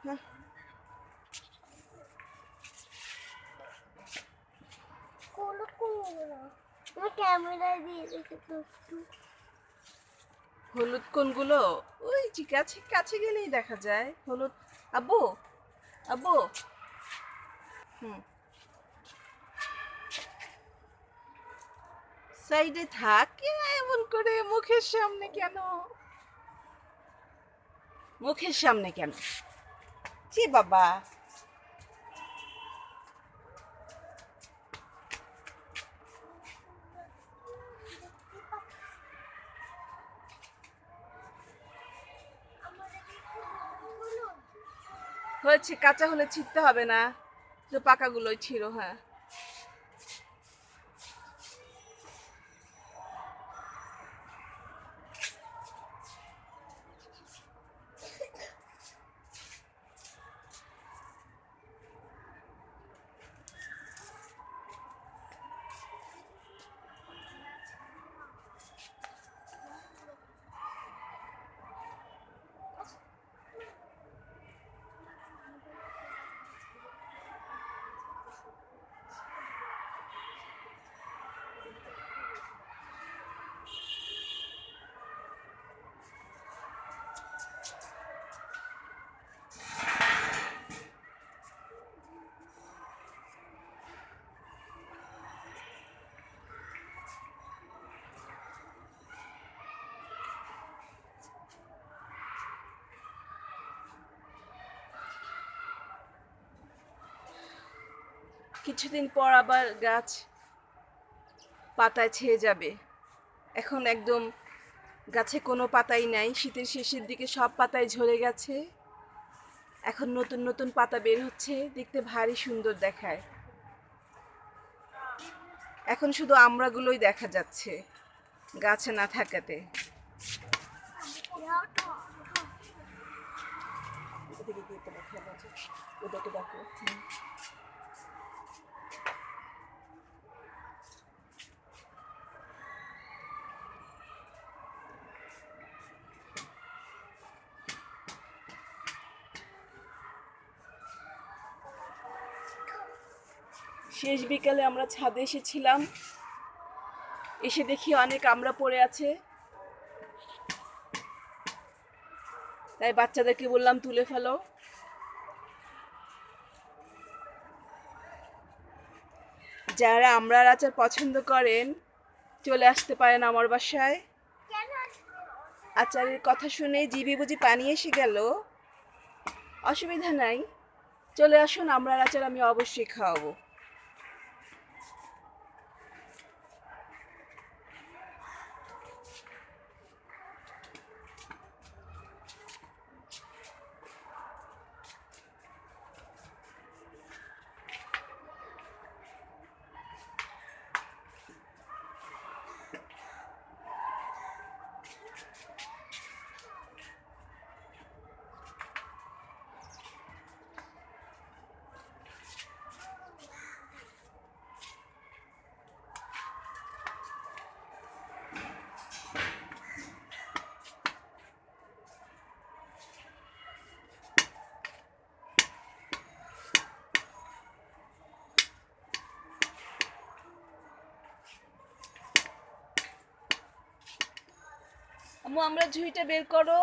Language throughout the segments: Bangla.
হ্যাঁ, হলুদ কোনগুলো? ওই যে কাছে কাছে গেলেই দেখা যায় হলুদ। আব্বু, আব্বু। হুম, সাইডে থাক। এমন করে মুখের সামনে কেন? মুখের সামনে কেন? জি বাবা। হয়েছে, কাঁচা হলে ছিঁড়তে হবে না, তো পাকাগুলোই ছিল। হ্যাঁ, কিছুদিন পর আবার গাছ পাতায় ছেয়ে যাবে। এখন একদম গাছে কোনো পাতাই নাই, শীতের শেষের দিকে সব পাতাই ঝরে গেছে। এখন নতুন নতুন পাতা বের হচ্ছে, দেখতে ভারী সুন্দর দেখায়। এখন শুধু আমড়াগুলোই দেখা যাচ্ছে গাছে না থাকাতে। শেষ বিকালে আমরা ছাদে এসেছিলাম, এসে দেখি অনেক আমড়া পড়ে আছে। তাই বাচ্চাদেরকে বললাম তুলে ফেলো। যারা আমড়ার আচার পছন্দ করেন চলে আসতে পারেন আমার বাসায়। আচারের কথা শুনে জিভে বুঝি পানি এসে গেল? অসুবিধা নাই, চলে আসুন, আমড়ার আচার আমি অবশ্যই খাওয়াবো। আম্মু, আমরা ঝুড়িটা বের করো।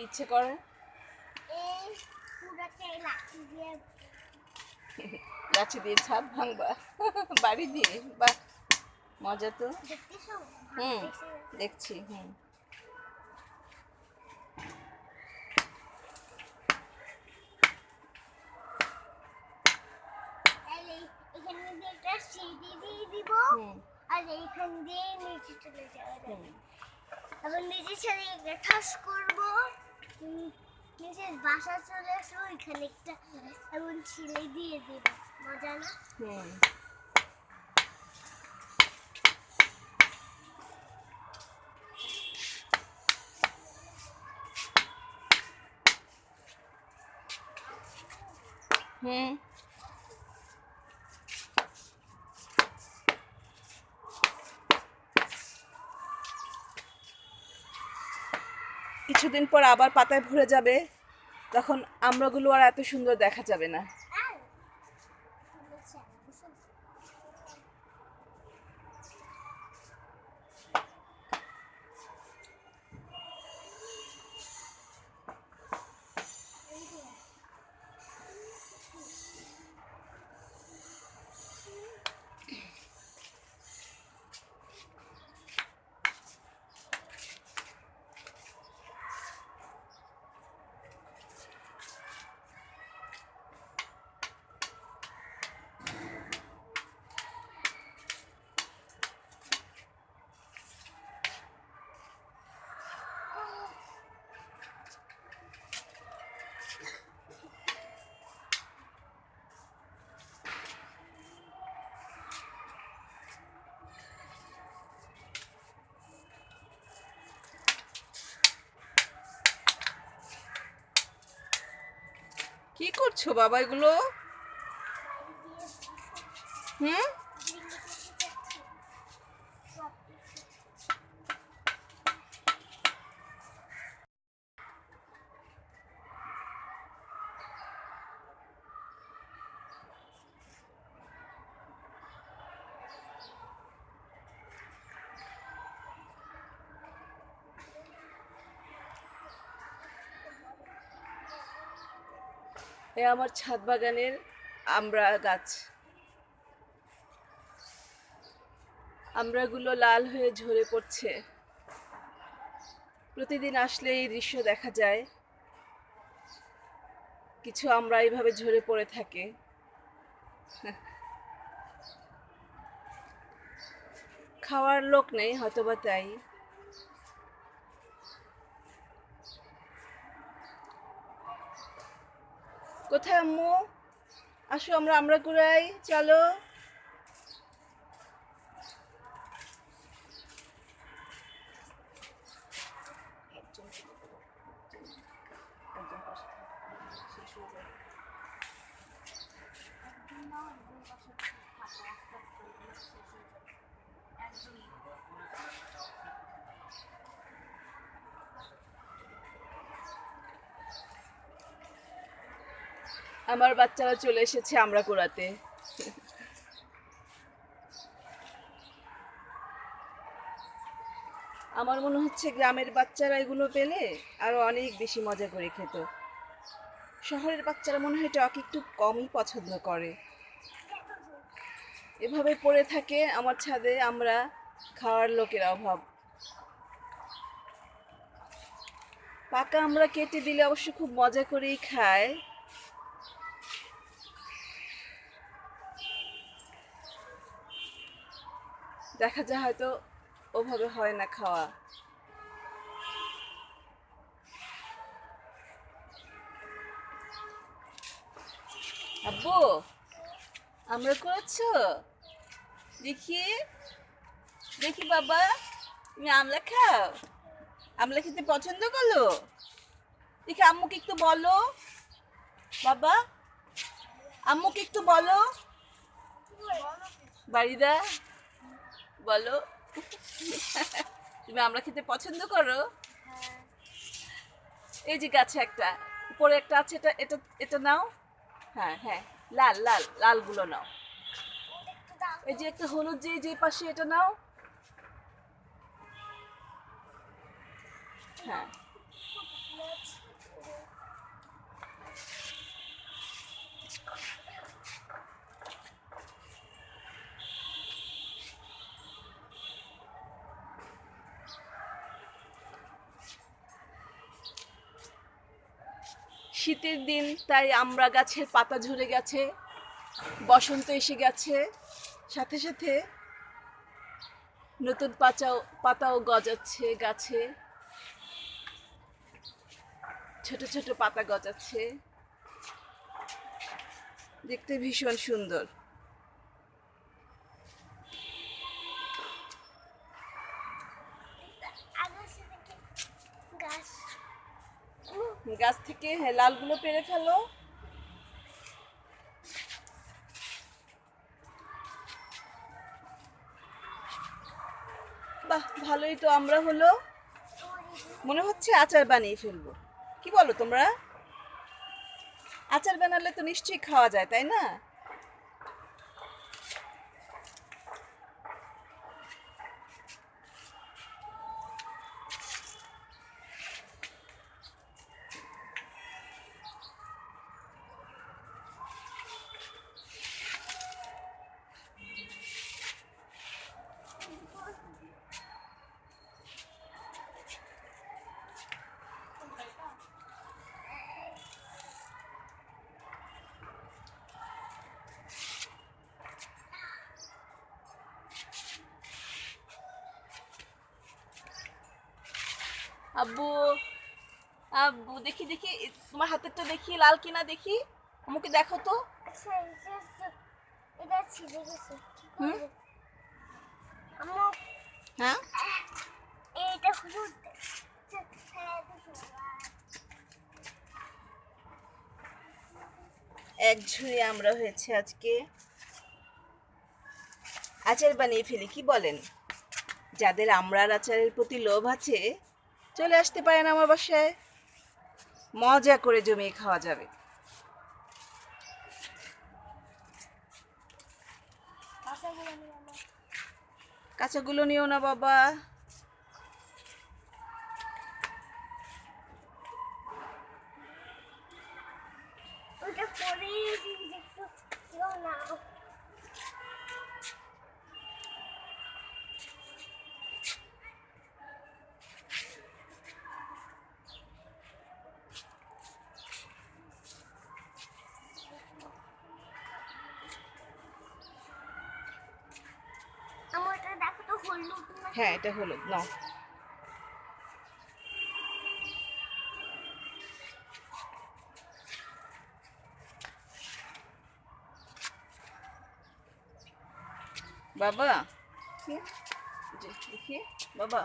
ইচ্ছে করে লাঠি দিয়ে ছাদ ভাঙবা? বাড়ি দিয়ে? বাহ, মজা তো। হুম, দেখছি। হুম, আর এইখান দিয়ে নিচে চলে যাবে। আবার নিচে ছেড়ে একটা ঠাস করবো, নিচে বাসা চলে আসবো, ওইখানে একটা এমন ছিলে দিয়ে দেব। মজা না? কিছুদিন পর আবার পাতায় ভরে যাবে, তখন আমড়াগুলো আর এত সুন্দর দেখা যাবে না। কি করছো বাবা এগুলো? এ আমার ছাদ বাগানের আমড়া গাছ। আমড়াগুলো লাল হয়ে ঝরে পড়ছে। প্রতিদিন আসলে এই দৃশ্য দেখা যায়। কিছু আমড়া এইভাবে ঝরে পড়ে থাকে। খাওয়ার লোক নেই হয়তোবা তাই। কোথায় আম্মু? আসো আমরা আমড়া কুড়াই, চলো। আমার বাচ্চারা চলে এসেছে আমড়া কুড়াতে। আমার মনে হচ্ছে গ্রামের বাচ্চারা এগুলো পেলে আরো অনেক বেশি মজা করে খেত। শহরের বাচ্চারা মনে হয় টক একটু কমই পছন্দ করে। এভাবে পড়ে থাকে আমার ছাদে আমরা, খাওয়ার লোকের অভাব। পাকা আমরা কেটে দিলে অবশ্য খুব মজা করেই খায়। দেখা যায় হয়তো ওভাবে হয় না খাওয়া। আব্বু, আমরা করেছো? দেখি দেখি বাবা, তুমি আমলা খাও? আমলা খেতে পছন্দ করো? দেখি আম্মুকে একটু বলো বাবা, আম্মুকে একটু বলো। বাড়িদা বলো, তুমি আমলা খেতে পছন্দ করো? এই যে গাছে একটা, উপরে একটা আছে, এটা এটা এটা নাও। হ্যাঁ হ্যাঁ, লাল লাল লালগুলো নাও। এই যে একটা হলুদ, যে যে পাশে, এটা নাও। হ্যাঁ, শীতের দিন তাই আমড়া গাছের পাতা ঝরে গেছে, বসন্ত এসে গেছে, সাথে সাথে নতুন পাতাও পাতাও গজাচ্ছে গাছে, ছোট ছোট পাতা গজাচ্ছে, দেখতে ভীষণ সুন্দর। আগাছা থেকে গাছ গাছ থেকে লালগুলো পেড়ে ফেলো। বাহ, ভালোই তো। আমরা হলো মনে হচ্ছে আচার বানিয়ে ফেলবো। কি বলো তোমরা? আচার বানালে তো নিশ্চয়ই খাওয়া যায়, তাই না? আব্বু, আব্বু, দেখি দেখি তোমার হাতেরটা দেখি লাল কিনা দেখি। আমাকে দেখো তো। আচ্ছা এটা ছিঁড়ে গেছে কি হুম। করব আম্মু হ্যাঁ, এটা হলুদ এক ঝুড়ি আমরা হয়েছে আজকে। আচার বানিয়ে ফেলি, কি বলেন? যাদের আমড়ার আচারের প্রতি লোভ আছে চলে আসতে পারেন আমার বাসায়, মজা করে জমিয়ে খাওয়া যাবে। কাঁচাগুলো নিও না বাবা। ওটা পরে একটু কেউ না আমার এটা দেখো তো হলুদ না হ্যাঁ, এটা হলো নাও। বাবা, দেখি বাবা,